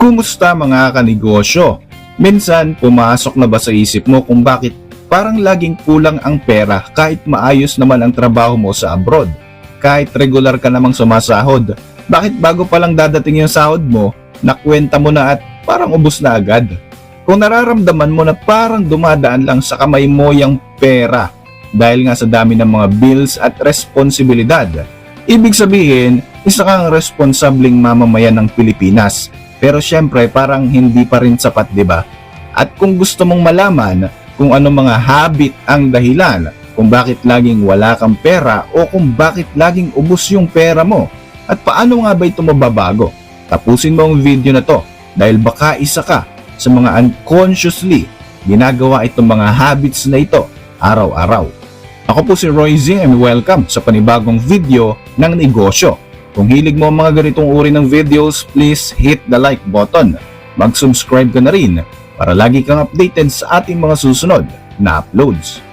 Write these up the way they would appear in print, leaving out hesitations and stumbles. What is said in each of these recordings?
Kumusta mga kanegosyo? Minsan pumasok na ba sa isip mo kung bakit parang laging kulang ang pera kahit maayos naman ang trabaho mo sa abroad? Kahit regular ka namang sumasahod, bakit bago pa lang dadating yung sahod mo, nakwenta mo na at parang ubos na agad? Kung nararamdaman mo na parang dumadaan lang sa kamay mo yung pera dahil nga sa dami ng mga bills at responsibilidad, ibig sabihin, isa kang responsableng mamamayan ng Pilipinas. Pero syempre parang hindi pa rin sapat, 'di ba? At kung gusto mong malaman kung ano mga habit ang dahilan kung bakit laging wala kang pera o kung bakit laging ubos yung pera mo at paano nga ba ito mababago, tapusin mo ang video na to dahil baka isa ka sa mga unconsciously ginagawa itong mga habits na ito araw-araw. Ako po si Roy Z and welcome sa panibagong video ng negosyo. Kung hilig mo ang mga ganitong uri ng videos, please hit the like button. Mag-subscribe ka na rin para lagi kang updated sa ating mga susunod na uploads.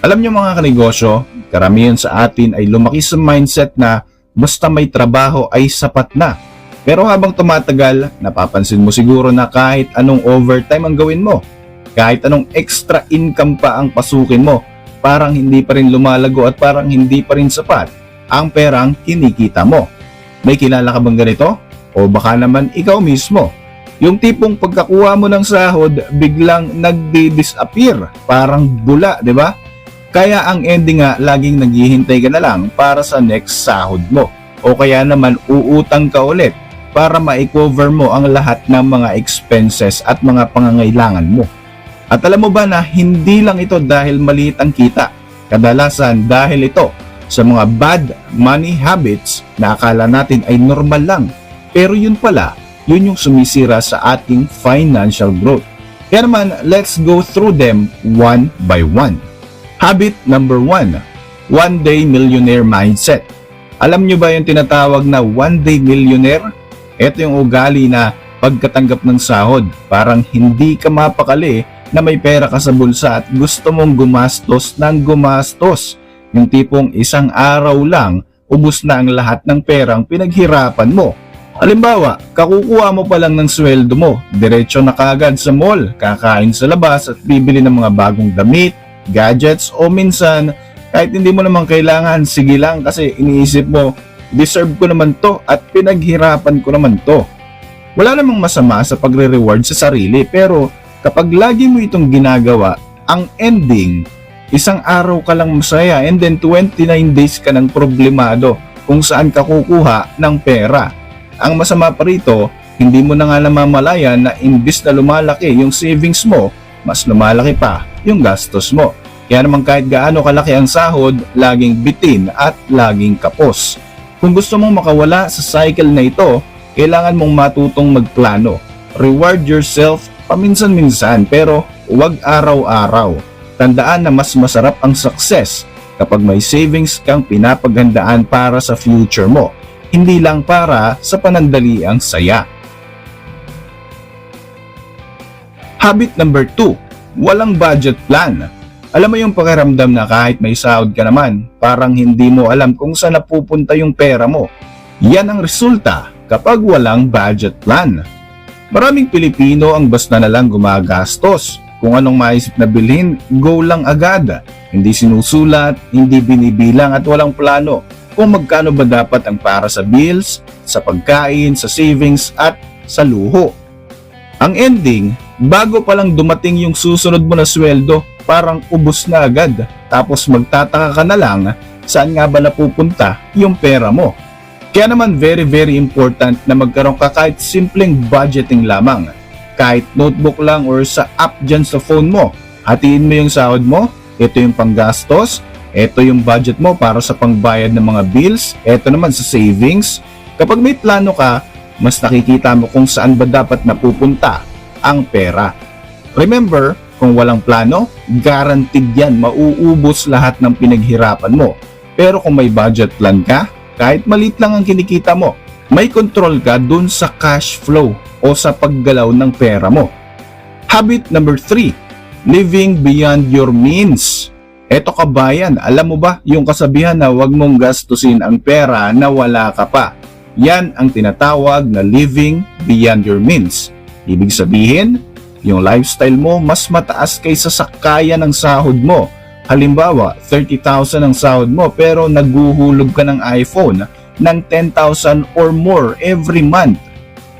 Alam niyo mga kanegosyo, karamihan sa atin ay lumaki sa mindset na basta may trabaho ay sapat na. Pero habang tumatagal, napapansin mo siguro na kahit anong overtime ang gawin mo, kahit anong extra income pa ang pasukin mo, parang hindi pa rin lumalago at parang hindi pa rin sapat ang perang kinikita mo. May kilala ka bang ganito? O baka naman ikaw mismo. Yung tipong pagkakuha mo ng sahod, biglang nagdi-disappear. Parang bula, di ba? Kaya ang ending nga, laging naghihintay ka na lang para sa next sahod mo. O kaya naman uutang ka ulit para ma-cover mo ang lahat ng mga expenses at mga pangangailangan mo. At alam mo ba na hindi lang ito dahil maliit ang kita. Kadalasan dahil ito sa mga bad money habits na akala natin ay normal lang. Pero yun pala, yun yung sumisira sa ating financial growth. Kaya naman, let's go through them one by one. Habit number 1, one-day millionaire mindset. Alam nyo ba yung tinatawag na one-day millionaire? Ito yung ugali na pagkatanggap ng sahod, parang hindi ka mapakali na may pera ka sa bulsa at gusto mong gumastos ng gumastos. Yung tipong isang araw lang, ubos na ang lahat ng perang pinaghirapan mo. Halimbawa, kakukuha mo pa lang ng sweldo mo, diretso na kaagad sa mall, kakain sa labas at bibili ng mga bagong damit, gadgets o minsan, kahit hindi mo naman kailangan, sige lang kasi iniisip mo, deserve ko naman to at pinaghirapan ko naman to. Wala namang masama sa pagre-reward sa sarili pero kapag lagi mo itong ginagawa, ang ending, isang araw ka lang masaya and then 29 days ka ng problemado kung saan ka kukuha ng pera. Ang masama pa rito, hindi mo na nga namamalayan na imbis na lumalaki yung savings mo, mas lumalaki pa yung gastos mo. Kaya naman kahit gaano kalaki ang sahod, laging bitin at laging kapos. Kung gusto mong makawala sa cycle na ito, kailangan mong matutong magplano. Reward yourself paminsan-minsan pero huwag araw-araw. Tandaan na mas masarap ang success kapag may savings kang pinapaghandaan para sa future mo, hindi lang para sa panandaliang saya. Habit number 2, walang budget plan. Alam mo yung pakiramdam na kahit may sahod ka naman, parang hindi mo alam kung saan napupunta yung pera mo. Yan ang resulta kapag walang budget plan. Maraming Pilipino ang basta na lang gumagastos. Kung anong maisip na bilhin, go lang agad. Hindi sinusulat, hindi binibilang at walang plano kung magkano ba dapat ang para sa bills, sa pagkain, sa savings at sa luho. Ang ending, bago pa lang dumating yung susunod mo na sweldo, parang ubos na agad. Tapos magtataka ka na lang saan nga ba napupunta yung pera mo. Kaya naman very important na magkaroon ka kahit simpleng budgeting lamang. Kahit notebook lang or sa app dyan sa phone mo, hatiin mo yung sahod mo, ito yung panggastos, ito yung budget mo para sa pangbayad ng mga bills, ito naman sa savings. Kapag may plano ka, mas nakikita mo kung saan ba dapat napupunta ang pera. Remember, kung walang plano, guaranteed yan, mauubos lahat ng pinaghirapan mo. Pero kung may budget plan ka, kahit maliit lang ang kinikita mo, may control ka dun sa cash flow o sa paggalaw ng pera mo. Habit number 3, living beyond your means. Eto kabayan, alam mo ba yung kasabihan na huwag mong gastusin ang pera na wala ka pa? Yan ang tinatawag na living beyond your means. Ibig sabihin, yung lifestyle mo mas mataas kaysa sa kaya ng sahod mo. Halimbawa, 30,000 ang sahod mo pero naghuhulog ka ng iPhone ng 10,000 or more every month.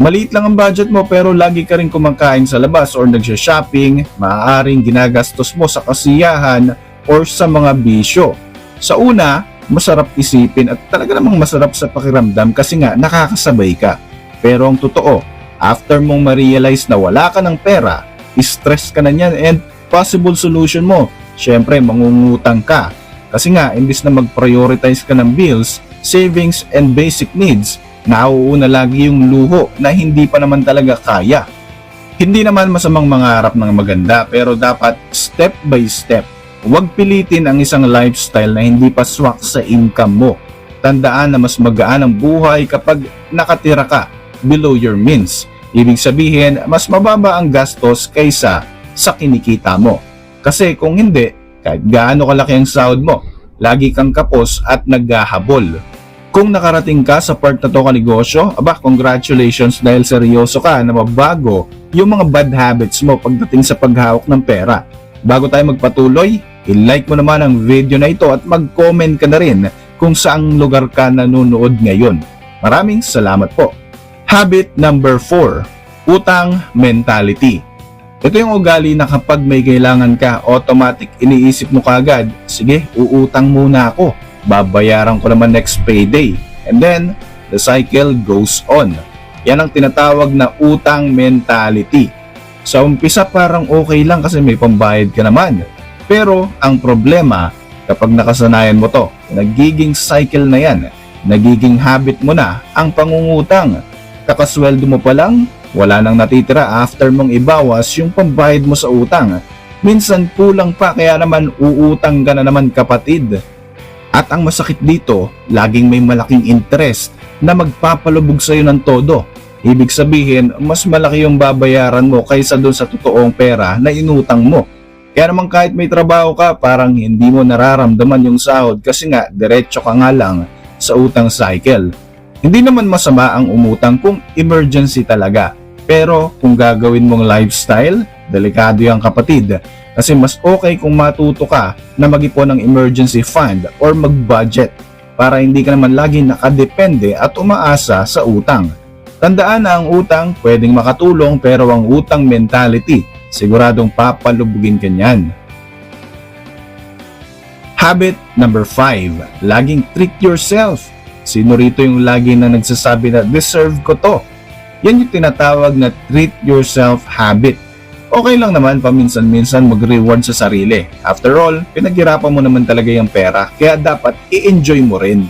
Maliit lang ang budget mo pero lagi ka rin kumakain sa labas or nagsha-shopping, maaaring ginagastos mo sa kasiyahan or sa mga bisyo. Sa una, masarap isipin at talaga namang masarap sa pakiramdam kasi nga nakakasabay ka. Pero ang totoo, after mong ma-realize na wala ka ng pera, stress ka na niyan and possible solution mo, syempre mangungutang ka. Kasi nga, imbis na mag-prioritize ka ng bills, savings and basic needs, nauuna lagi yung luho na hindi pa naman talaga kaya. Hindi naman masamang mangarap ng maganda pero dapat step by step. Huwag pilitin ang isang lifestyle na hindi pa swak sa income mo. Tandaan na mas magaan ang buhay kapag nakatira ka below your means. Ibig sabihin, mas mababa ang gastos kaysa sa kinikita mo. Kasi kung hindi, kahit gaano kalaki ang sahod mo, lagi kang kapos at naghahabol. Kung nakarating ka sa part na to kanegosyo, congratulations dahil seryoso ka na mabago yung mga bad habits mo pagdating sa paghawak ng pera. Bago tayo magpatuloy, i-like mo naman ang video na ito at mag-comment ka na rin kung saang lugar ka nanonood ngayon. Maraming salamat po. Habit number 4, utang mentality. Ito yung ugali na kapag may kailangan ka, automatic iniisip mo kagad, sige, uutang muna ako. Babayaran ko naman next payday. And then, the cycle goes on. Yan ang tinatawag na utang mentality. Sa umpisa parang okay lang kasi may pambayad ka naman. Pero ang problema, kapag nakasanayan mo to, nagiging cycle na yan. Nagiging habit mo na ang pangungutang. Kakasweldo mo pa lang, wala nang natitira after mong ibawas yung pambayad mo sa utang. Minsan kulang pa kaya naman uutang ka na naman kapatid. At ang masakit dito, laging may malaking interest na magpapalubog sa iyo ng todo. Ibig sabihin, mas malaki yung babayaran mo kaysa doon sa totoong pera na inutang mo. Kaya naman kahit may trabaho ka, parang hindi mo nararamdaman yung sahod kasi nga diretso ka nga lang sa utang cycle. Hindi naman masama ang umutang kung emergency talaga. Pero kung gagawin mong lifestyle, delikado yan kapatid. Kasi mas okay kung matuto ka na mag-ipon ng emergency fund or mag-budget para hindi ka naman lagi nakadepende at umaasa sa utang. Tandaan na ang utang pwedeng makatulong pero ang utang mentality, siguradong papalubugin ka niyan. Habit number 5, laging treat yourself. Sino rito yung lagi na nagsasabi na deserve ko to? Yan yung tinatawag na treat yourself habit. Okay lang naman paminsan-minsan mag-reward sa sarili. After all, pinaghirapan mo naman talaga yung pera, kaya dapat i-enjoy mo rin.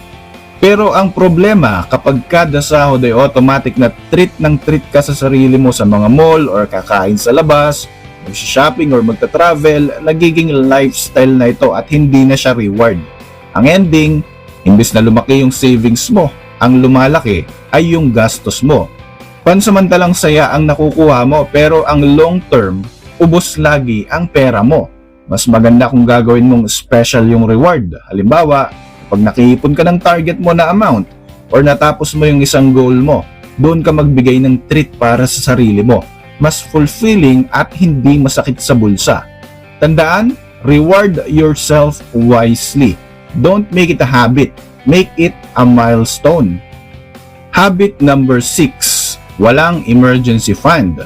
Pero ang problema, kapag kada sahod ay automatic na treat ng treat ka sa sarili mo sa mga mall or kakain sa labas, mag-shopping or magta-travel, nagiging lifestyle na ito at hindi na siya reward. Ang ending, imbes na lumaki yung savings mo, ang lumalaki ay yung gastos mo. Pansamantalang saya ang nakukuha mo pero ang long term, ubos lagi ang pera mo. Mas maganda kung gagawin mong special yung reward. Halimbawa, pag nakiipon ka ng target mo na amount or natapos mo yung isang goal mo, doon ka magbigay ng treat para sa sarili mo. Mas fulfilling at hindi masakit sa bulsa. Tandaan, reward yourself wisely. Don't make it a habit. Make it a milestone. Habit number 6. Walang emergency fund.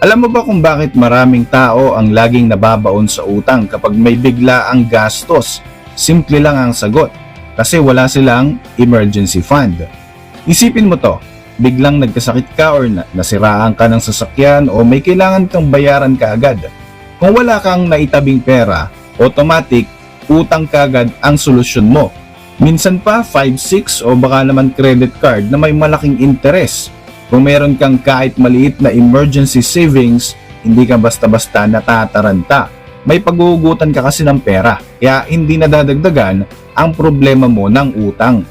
Alam mo ba kung bakit maraming tao ang laging nababaon sa utang kapag may bigla ang gastos? Simple lang ang sagot. Kasi wala silang emergency fund. Isipin mo to, biglang nagkasakit ka or nasiraan ka ng sasakyan o may kailangan kang bayaran kaagad. Kung wala kang naitabing pera, automatic, utang kaagad ang solusyon mo. Minsan pa 5-6 o baka naman credit card na may malaking interest. Kung meron kang kahit maliit na emergency savings, hindi ka basta-basta natataranta. May paghuhugutan ka kasi ng pera, kaya hindi nadadagdagan ang problema mo ng utang.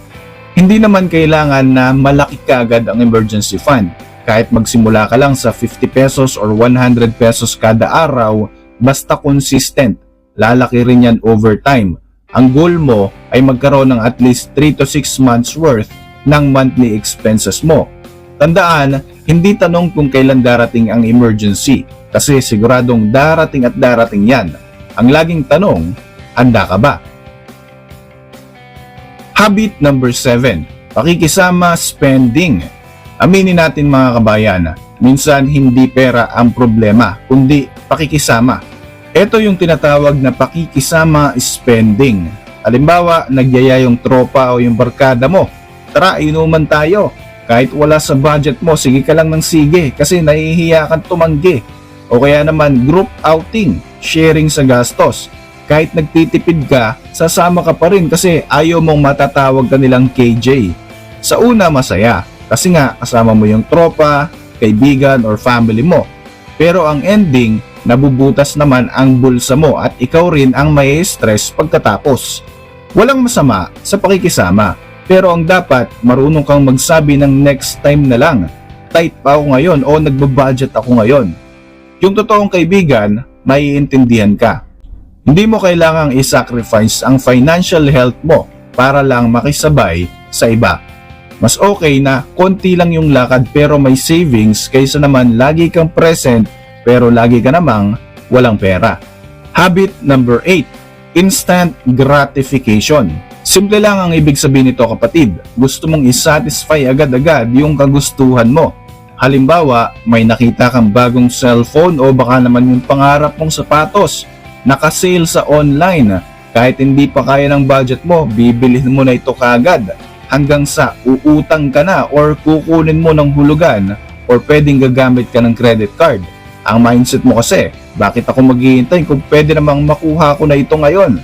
Hindi naman kailangan na malaki kaagad ang emergency fund. Kahit magsimula ka lang sa 50 pesos or 100 pesos kada araw, basta consistent, lalaki rin yan over time. Ang goal mo ay magkaroon ng at least 3 to 6 months worth ng monthly expenses mo. Tandaan, hindi tanong kung kailan darating ang emergency kasi siguradong darating at darating yan. Ang laging tanong, handa ka ba? Habit number 7, pakikisama spending. Aminin natin mga kabayan, minsan hindi pera ang problema, kundi pakikisama. Ito yung tinatawag na pakikisama spending. Halimbawa, nagyaya yung tropa o yung barkada mo, tara inuman tayo. Kahit wala sa budget mo, sige ka lang ng sige kasi nahihiya kang tumanggi. O kaya naman group outing, sharing sa gastos. Kahit nagtitipid ka, sasama ka pa rin kasi ayaw mong matatawag ka nilang KJ. Sa una masaya kasi nga kasama mo yung tropa, kaibigan or family mo. Pero ang ending, nabubutas naman ang bulsa mo at ikaw rin ang may stress pagkatapos. Walang masama sa pakikisama. Pero ang dapat, marunong kang magsabi ng next time na lang. Tight pa ako ngayon o nagbabudget ako ngayon. Yung totoong kaibigan, maiintindihan ka. Hindi mo kailangang i-sacrifice ang financial health mo para lang makisabay sa iba. Mas okay na konti lang yung lakad pero may savings kaysa naman lagi kang present pero lagi ka namang walang pera. Habit number 8, instant gratification. Simple lang ang ibig sabihin nito kapatid, gusto mong i-satisfy agad-agad yung kagustuhan mo. Halimbawa, may nakita kang bagong cellphone o baka naman yung pangarap mong sapatos, naka-sale sa online. Kahit hindi pa kaya ng budget mo, bibilhin mo na ito kaagad hanggang sa uutang ka na or kukunin mo ng hulugan or pwedeng gagamit ka ng credit card. Ang mindset mo kasi, bakit ako maghihintay kung pwede namang makuha ko na ito ngayon?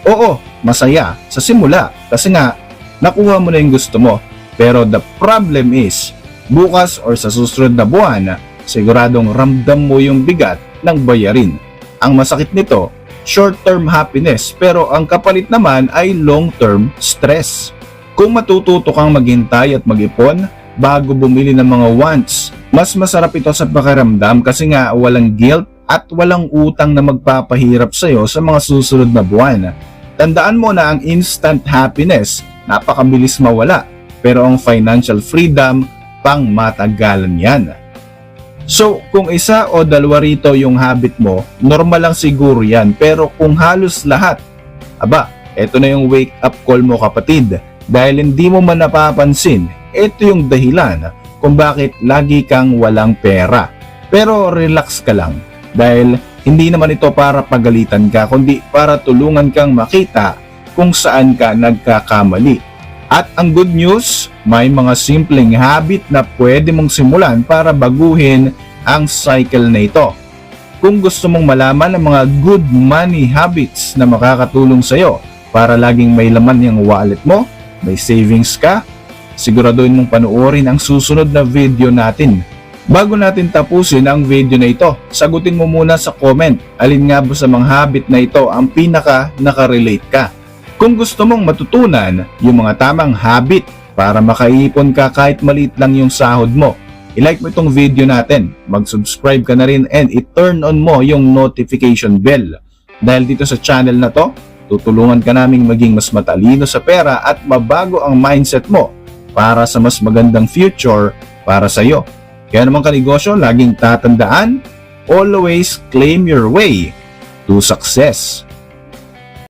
Oo, masaya sa simula kasi nga nakuha mo na yung gusto mo. Pero the problem is, bukas or sa susunod na buwan, siguradong ramdam mo yung bigat ng bayarin. Ang masakit nito, short-term happiness pero ang kapalit naman ay long-term stress. Kung matututo kang maghintay at mag-ipon bago bumili ng mga wants, mas masarap ito sa pakiramdam kasi nga walang guilt at walang utang na magpapahirap sa'yo sa mga susunod na buwan. Tandaan mo na ang instant happiness, napakabilis mawala, pero ang financial freedom, pang matagalan yan. So, kung isa o dalawa rito yung habit mo, normal lang siguro yan, pero kung halos lahat, aba, eto na yung wake up call mo kapatid, dahil hindi mo man napapansin, ito yung dahilan kung bakit lagi kang walang pera. Pero relax ka lang, dahil hindi naman ito para pagalitan ka, kundi para tulungan kang makita kung saan ka nagkakamali. At ang good news, may mga simpleng habit na pwede mong simulan para baguhin ang cycle na ito. Kung gusto mong malaman ang mga good money habits na makakatulong sa'yo para laging may laman yung wallet mo, may savings ka, siguraduhin mong panoorin ang susunod na video natin. Bago natin tapusin ang video na ito, sagutin mo muna sa comment alin nga ba sa mga habit na ito ang pinaka nakarelate ka. Kung gusto mong matutunan yung mga tamang habit para makaipon ka kahit maliit lang yung sahod mo, i-like mo itong video natin, mag-subscribe ka na rin and i-turn on mo yung notification bell. Dahil dito sa channel na to, tutulungan ka naming maging mas matalino sa pera at mabago ang mindset mo para sa mas magandang future para sa iyo. Kaya naman kanegosyo, laging tatandaan, always claim your way to success.